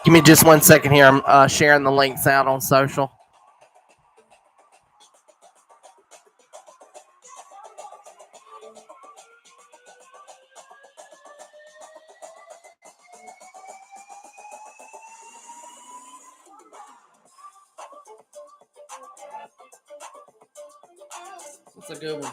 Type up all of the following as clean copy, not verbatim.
Give me just 1 second here. I'm sharing the links out on social. That's a good one.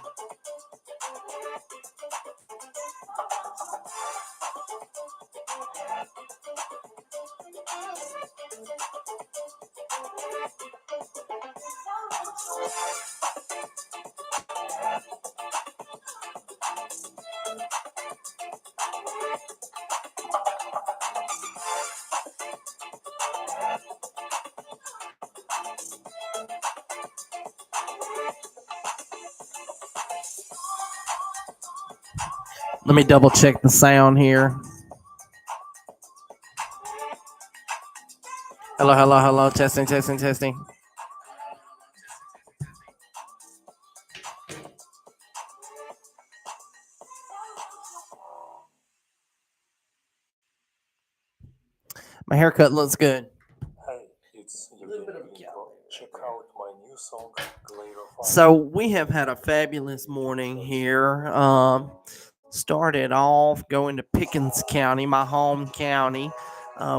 Let me double check the sound here. Hello, hello, hello. Testing, testing, testing. My haircut looks good. Hey, it's check out my new song, So we have had a fabulous morning here. Started off going to Pickens County, my home county.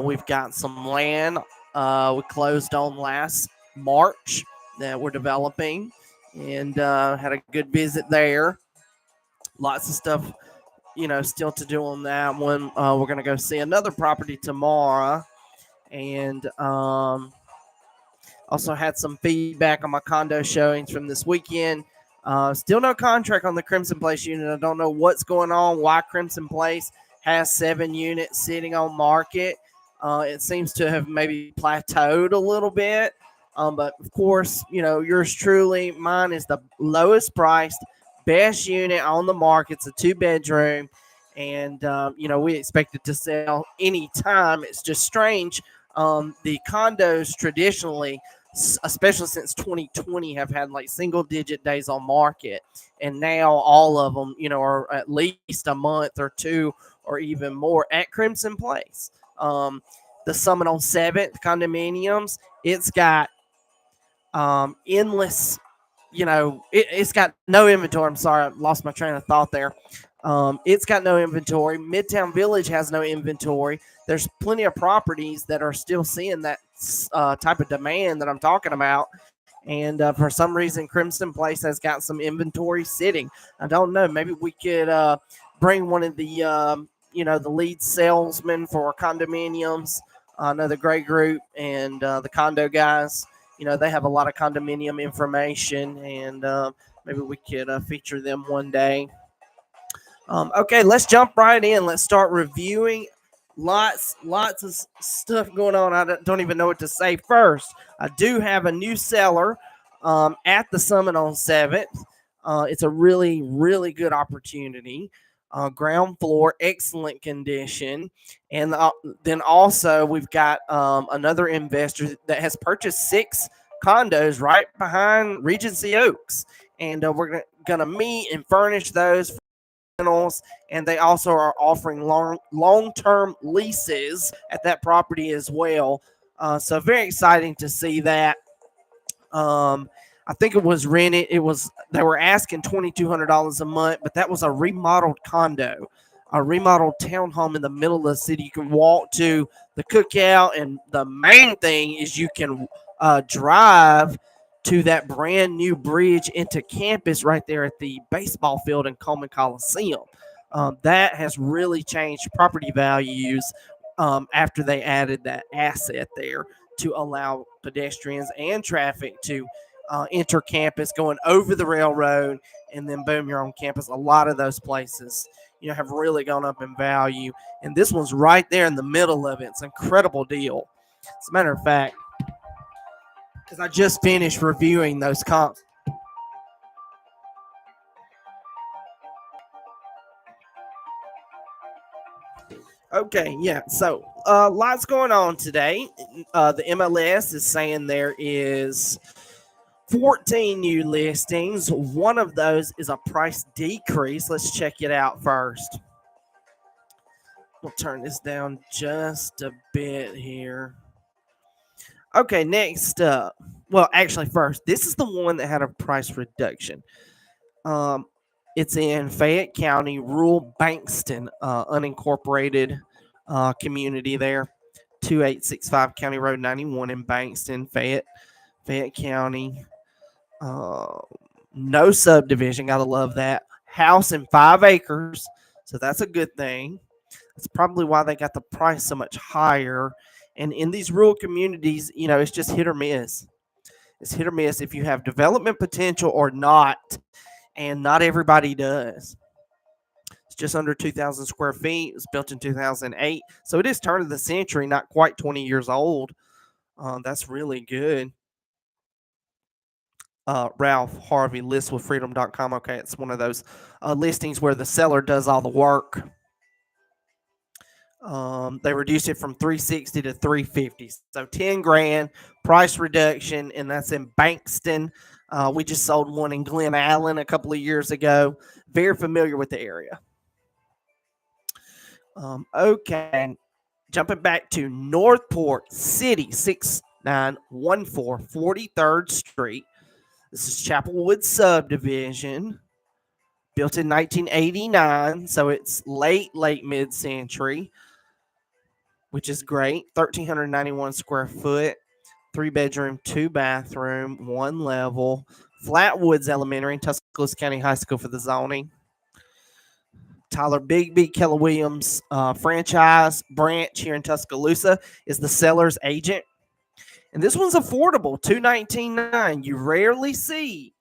We've got some land we closed on last March that we're developing, and had a good visit there. Lots of stuff, still to do on that one. We're going to go see another property tomorrow, and also had some feedback on my condo showings from this weekend. Still no contract on the Crimson Place unit. I don't know what's going on, why Crimson Place has 7 units sitting on market. It seems to have maybe plateaued a little bit. But of course, yours truly, mine is the lowest priced, best unit on the market. It's a 2-bedroom. And, we expect it to sell anytime. It's just strange. The condos traditionally, especially since 2020, have had like single digit days on market, and now all of them are at least a month or two or even more at Crimson Place. The Summit on 7th condominiums, it's got endless, it's got no inventory. I'm sorry, I lost my train of thought there. It's got no inventory. Midtown Village has no inventory. There's plenty of properties that are still seeing that type of demand that I'm talking about. And for some reason, Crimson Place has got some inventory sitting. I don't know. Maybe we could bring one of the lead salesmen for condominiums, another great group, and the condo guys. They have a lot of condominium information, and maybe we could feature them one day. Okay, let's jump right in. Let's start reviewing. Lots of stuff going on. I don't even know what to say first. I do have a new seller at the Summit on 7th. It's a really, really good opportunity. Ground floor, excellent condition. And then also we've got another investor that has purchased 6 condos right behind Regency Oaks. And we're going to meet and furnish those, and they also are offering long-term leases at that property as well. So very exciting to see that. I think it was rented. They were asking $2,200 a month, but that was a remodeled condo, a remodeled townhome in the middle of the city. You can walk to the cookout, and the main thing is you can drive to that brand new bridge into campus right there at the baseball field in Coleman Coliseum. That has really changed property values after they added that asset there to allow pedestrians and traffic to enter campus, going over the railroad, and then boom, you're on campus. A lot of those places, have really gone up in value, and this one's right there in the middle of it. It's an incredible deal. As a matter of fact, because I just finished reviewing those comps. Okay, yeah. So lots going on today. The MLS is saying there is 14 new listings. One of those is a price decrease. Let's check it out first. We'll turn this down just a bit here. Okay, next up. Well, actually, first, this is the one that had a price reduction. Um, it's in Fayette County, rural Bankston, unincorporated community there. 2865 County Road 91 in Bankston, Fayette County. Uh, no subdivision, gotta love that. House in 5 acres, so that's a good thing. That's probably why they got the price so much higher. And in these rural communities, it's just hit or miss. It's hit or miss if you have development potential or not, and not everybody does. It's just under 2,000 square feet. It was built in 2008, so it is turn of the century, not quite 20 years old. That's really good. Ralph Harvey lists with freedom.com. Okay, it's one of those listings where the seller does all the work. They reduced it from 360 to 350, so 10 grand price reduction, and that's in Bankston. We just sold one in Glen Allen a couple of years ago. Very familiar with the area. Okay, jumping back to Northport City, 6914 43rd Street. This is Chapelwood subdivision, built in 1989, so it's late mid-century, which is great. 1,391 square foot, 3 bedroom, 2 bathroom, 1 level. Flatwoods Elementary, Tuscaloosa County High School for the zoning. Tyler Bigby, Keller Williams franchise branch here in Tuscaloosa, is the seller's agent. And this one's affordable, $219,900. You rarely see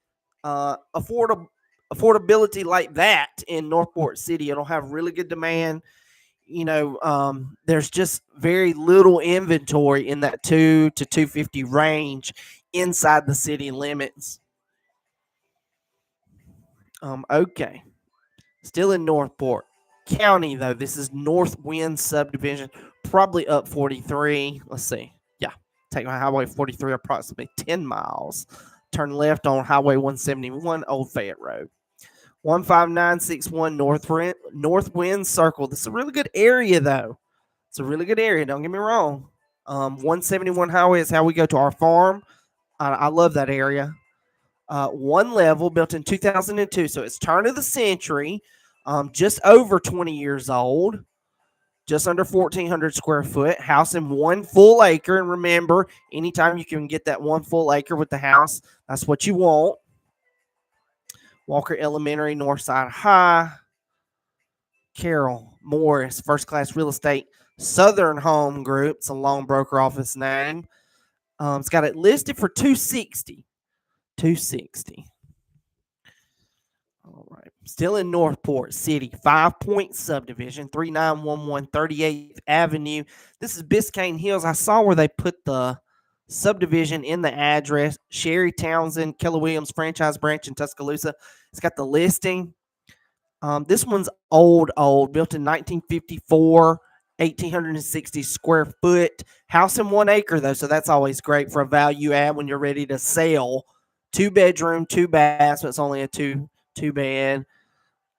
affordability like that in Northport City. It'll have really good demand. There's just very little inventory in that 2 to 250 range inside the city limits. Okay. Still in Northport County, though. This is North Wind subdivision, probably up 43. Let's see. Yeah. Take my Highway 43 approximately 10 miles. Turn left on Highway 171, Old Fayette Road. 15961 North Wind Circle. This is a really good area, though. It's a really good area. Don't get me wrong. 171 Highway is how we go to our farm. I love that area. 1 level, built in 2002, so it's turn of the century. Just over 20 years old. Just under 1,400 square foot. House in 1 full acre. And remember, anytime you can get that 1 full acre with the house, that's what you want. Walker Elementary, Northside High. Carol Morris, First Class Real Estate, Southern Home Group. It's a loan broker office name. It's got it listed for $260. $260. All right. Still in Northport City, 5-point subdivision, 3911 38th Avenue. This is Biscayne Hills. I saw where they put the subdivision in the address. Sherry Townsend, Keller Williams franchise branch in Tuscaloosa. It's got the listing. This one's old, built in 1954, 1,860 square foot. House in 1 acre, though, so that's always great for a value add when you're ready to sell. 2 bedroom, 2 baths, so it's only a two bed.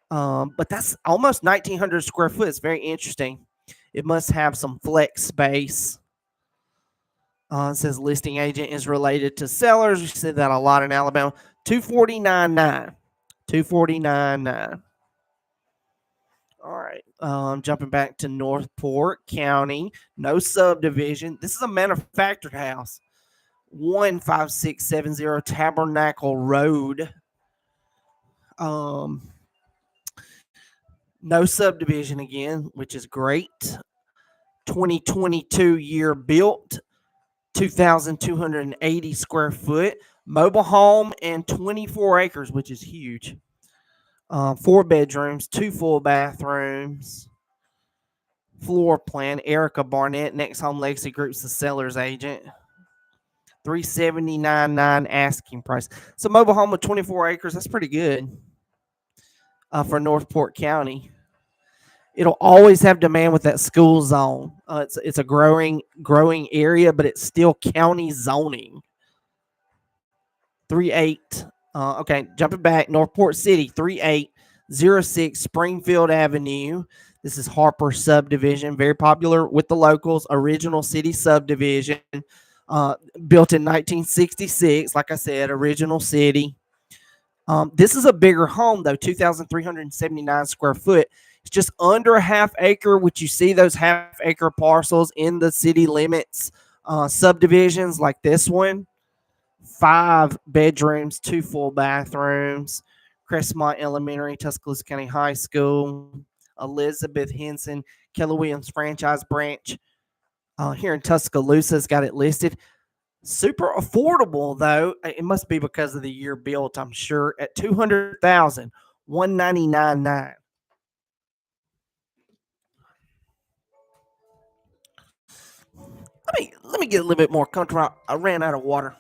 But that's almost 1,900 square foot. It's very interesting. It must have some flex space. It says listing agent is related to sellers. We said that a lot in Alabama. $249,900. $249,900. All right. Jumping back to Northport County. No subdivision. This is a manufactured house. 15670 Tabernacle Road. No subdivision again, which is great. 2022 year built. 2,280 square foot. Mobile home and 24 acres, which is huge. 4 bedrooms, 2 full bathrooms. Floor plan. Erica Barnett, Next Home Legacy Group's the seller's agent. $379,900 asking price. So mobile home with 24 acres, that's pretty good for Northport County. It'll always have demand with that school zone. It's a growing area, but it's still county zoning. 3.8. Okay, jumping back, Northport City, 3.8. 06 Springfield Avenue. This is Harper subdivision, very popular with the locals. Original city subdivision, uh, built in 1966. Like I said, original city. This is a bigger home though, 2,379 square foot. It's just under a half acre, which you see those half acre parcels in the city limits. Subdivisions like this one, 5 bedrooms, 2 full bathrooms. Crestmont Elementary, Tuscaloosa County High School, Elizabeth Henson, Keller Williams franchise branch here in Tuscaloosa has got it listed. Super affordable though. It must be because of the year built, I'm sure, at 200,000, 199.9. Let me get a little bit more comfortable. I ran out of water.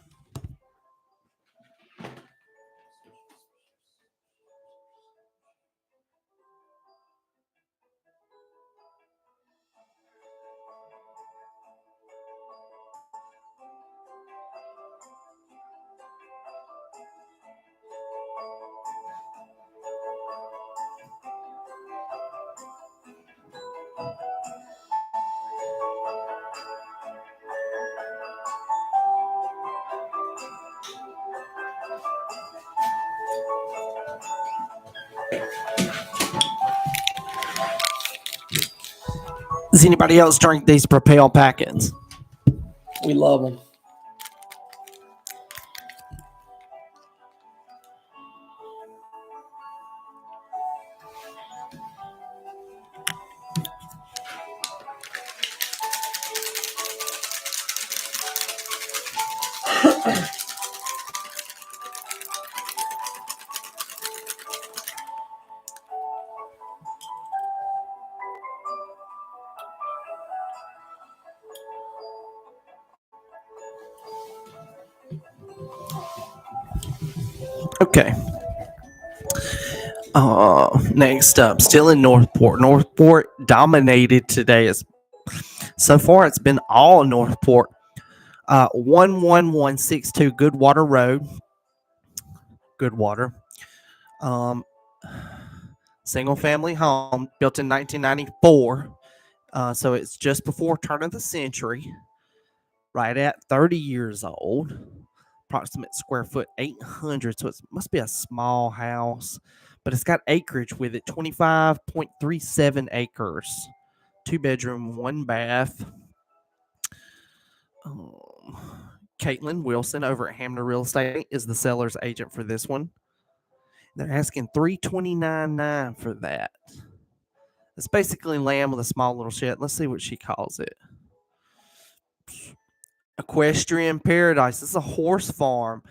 Does anybody else drink these Propel packets? We love them. Okay. Next up, still in Northport. Northport dominated today. So far, it's been all Northport. 11162 Goodwater Road. Goodwater. Um, Single family home built in 1994. So it's just before turn of the century. Right at 30 years old. Approximate square foot 800. So it must be a small house, but it's got acreage with it, 25.37 acres. 2 bedroom, 1 bath. Caitlin Wilson over at Hamner Real Estate is the seller's agent for this one. They're asking $329.9 for that. It's basically land with a small little shed. Let's see what she calls it. Equestrian Paradise. This is a horse farm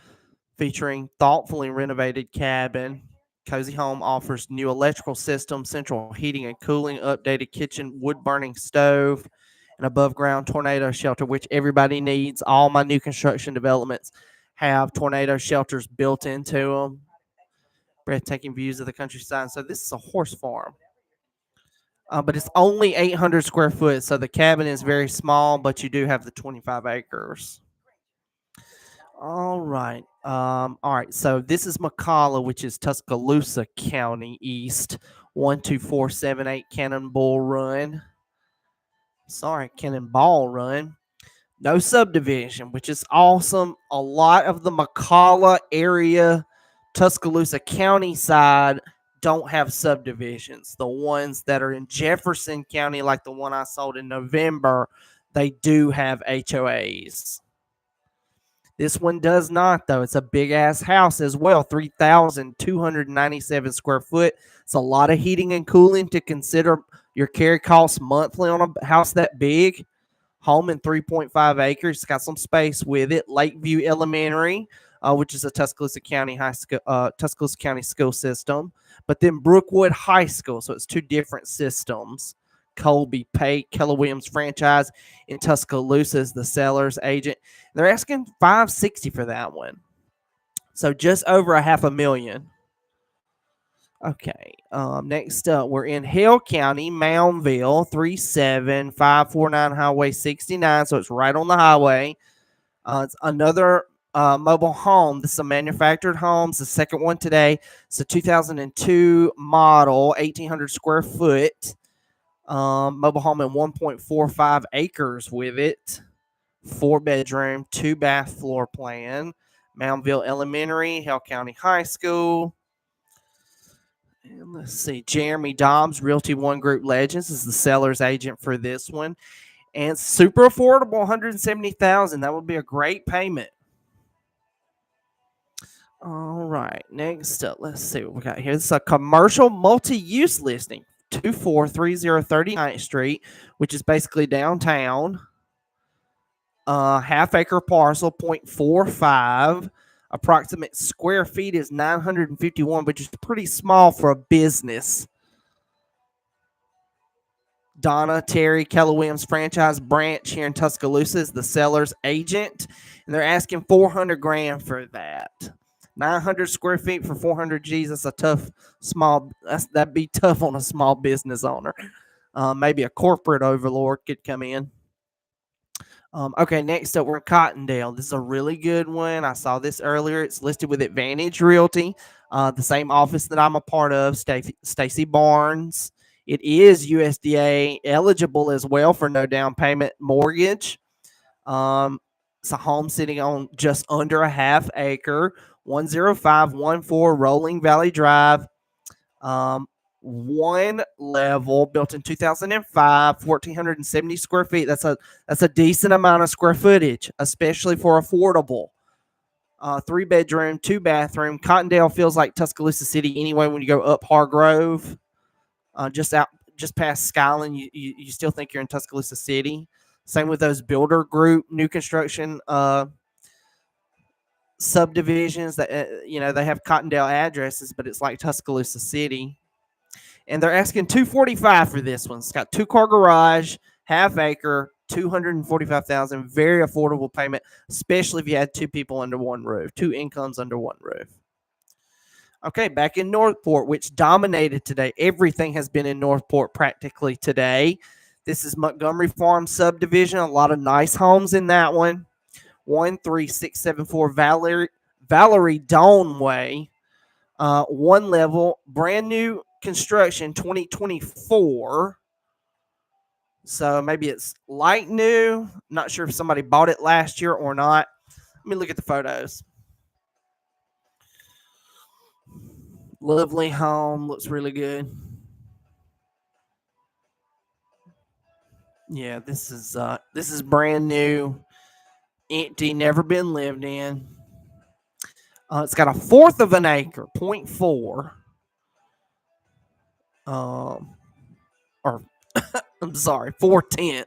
featuring thoughtfully renovated cabin. Cozy Home offers new electrical system, central heating and cooling, updated kitchen, wood burning stove, and above ground tornado shelter, which everybody needs. All my new construction developments have tornado shelters built into them. Breathtaking views of the countryside. So this is a horse farm. But it's only 800 square foot, so the cabin is very small, but you do have the 25 acres. All right. All right. So this is McCalla, which is Tuscaloosa County East, 12478 Cannonball Run. Sorry, Cannonball Run. No subdivision, which is awesome. A lot of the McCalla area, Tuscaloosa County side, don't have subdivisions. The ones that are in Jefferson County, like the one I sold in November, they do have HOAs. This one does not, though. It's a big ass house as well, 3,297 square foot. It's a lot of heating and cooling to consider your carry costs monthly on a house that big. Home in 3.5 acres. It's got some space with it. Lakeview Elementary, which is a Tuscaloosa County Tuscaloosa County school system. But then Brookwood High School. So it's two different systems. Colby Pate, Keller Williams franchise in Tuscaloosa is the seller's agent. They're asking $560 for that one. So just over a $500,000. Okay. Next up, we're in Hale County, Moundville, 37549 Highway 69. So it's right on the highway. It's another mobile home. This is a manufactured home. It's the second one today. It's a 2002 model, 1,800 square foot mobile home in 1.45 acres with it. 4-bedroom, 2-bath floor plan. Moundville Elementary, Hale County High School. And let's see, Jeremy Dobbs, Realty One Group Legends, is the seller's agent for this one. And super affordable, $170,000. That would be a great payment. All right, next up, let's see what we got here. This is a commercial multi-use listing, 2430 39th Street, which is basically downtown. Half-acre parcel, 0.45. Approximate square feet is 951, which is pretty small for a business. Donna Terry Keller Williams franchise branch here in Tuscaloosa is the seller's agent, and they're asking $400,000 for that. 900 square feet for 400 G's. That's a tough small. That'd be tough on a small business owner. Maybe a corporate overlord could come in. Okay, next up, we're in Cottondale. This is a really good one. I saw this earlier. It's listed with Advantage Realty, the same office that I'm a part of, Stacy Barnes. It is USDA eligible as well for no down payment mortgage. It's a home sitting on just under a half acre, 10514 Rolling Valley Drive. One level, built in 2005, 1,470 square feet. That's a decent amount of square footage, especially for affordable. 3-bedroom, 2-bathroom. Cottondale feels like Tuscaloosa City anyway when you go up Hargrove. Just past Skyland, you still think you're in Tuscaloosa City. Same with those builder group new construction subdivisions that they have Cottondale addresses, but it's like Tuscaloosa City. And they're asking $245,000 for this one. It's got 2-car garage, half acre, $245,000. Very affordable payment, especially if you had 2 people under one roof, 2 incomes under one roof. Okay, back in Northport, which dominated today. Everything has been in Northport practically today. This is Montgomery Farm subdivision. A lot of nice homes in that one. 13674 Valerie Dawn Way. One level, brand new construction, 2024. So maybe it's light new. Not sure if somebody bought it last year or not. Let me look at the photos. Lovely home, looks really good. Yeah, this is brand new, empty, never been lived in. It's got a 1/4 of an acre, 0.4. Or I'm sorry, 4/10.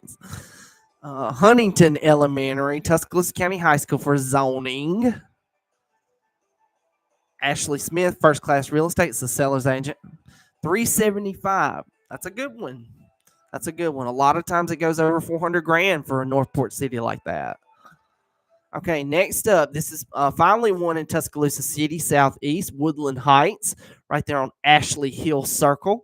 Huntington Elementary, Tuscaloosa County High School for zoning. Ashley Smith, First Class Real Estate, is the seller's agent. $375,000. That's a good one. That's a good one. A lot of times it goes over $400,000 for a Northport city like that. Okay, next up, this is finally one in Tuscaloosa City, Southeast, Woodland Heights, right there on Ashley Hill Circle.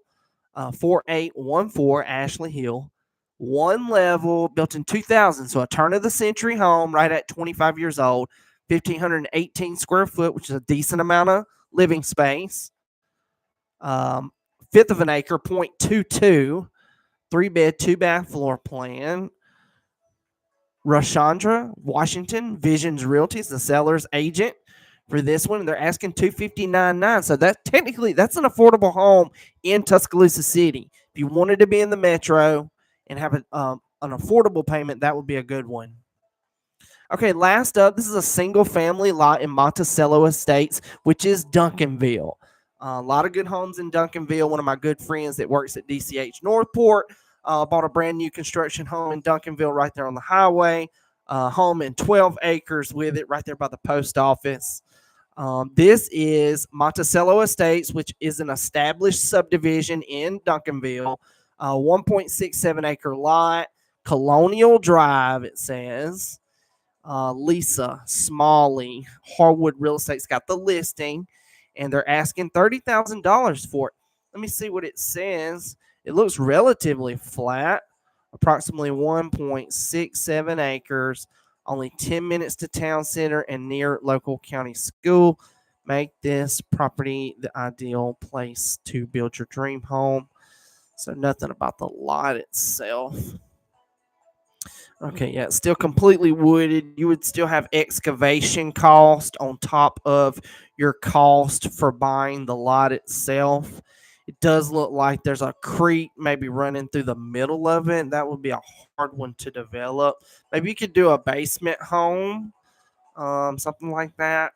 4814 Ashley Hill. One level, built in 2000, so a turn of the century home, right at 25 years old. 1,518 square foot, which is a decent amount of living space. 1/5 of an acre, 0.22. 3-bed, 2-bath floor plan. Rashandra Washington, Visions Realty, is the seller's agent for this one. They're asking $259,900. So that's an affordable home in Tuscaloosa City. If you wanted to be in the metro and have an affordable payment, that would be a good one. Okay, last up, this is a single family lot in Monticello Estates, which is Duncanville. A lot of good homes in Duncanville. One of my good friends that works at DCH Northport bought a brand new construction home in Duncanville right there on the highway. Home in 12 acres with it right there by the post office. This is Monticello Estates, which is an established subdivision in Duncanville. 1.67 acre lot. Colonial Drive, it says. Lisa Smalley, Harwood Real Estate's got the listing, and they're asking $30,000 for it. Let me see what it says. It looks relatively flat, approximately 1.67 acres, only 10 minutes to town center and near local county school. Make this property the ideal place to build your dream home. So nothing about the lot itself. Okay, yeah, it's still completely wooded. You would still have excavation cost on top of your cost for buying the lot itself. It does look like there's a creek maybe running through the middle of it. That would be a hard one to develop. Maybe you could do a basement home, something like that.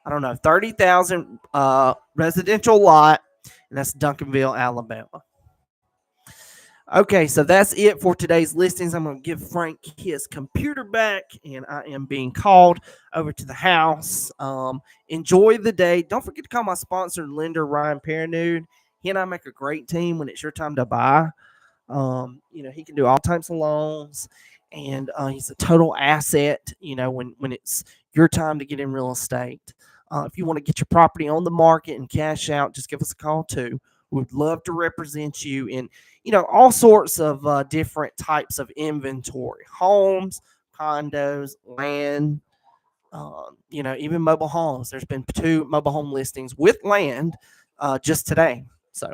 I don't know. 30,000 residential lot, and that's Duncanville, Alabama. Okay, so that's it for today's listings. I'm going to give Frank his computer back, and I am being called over to the house. Enjoy the day. Don't forget to call my sponsor, lender Ryan Perrenoud. He and I make a great team when it's your time to buy. He can do all types of loans, and he's a total asset. When it's your time to get in real estate. If you want to get your property on the market and cash out, just give us a call too. We'd love to represent you in all sorts of different types of inventory: homes, condos, land. Even mobile homes. There's been 2 mobile home listings with land just today. So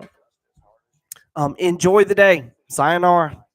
enjoy the day. Sayonara.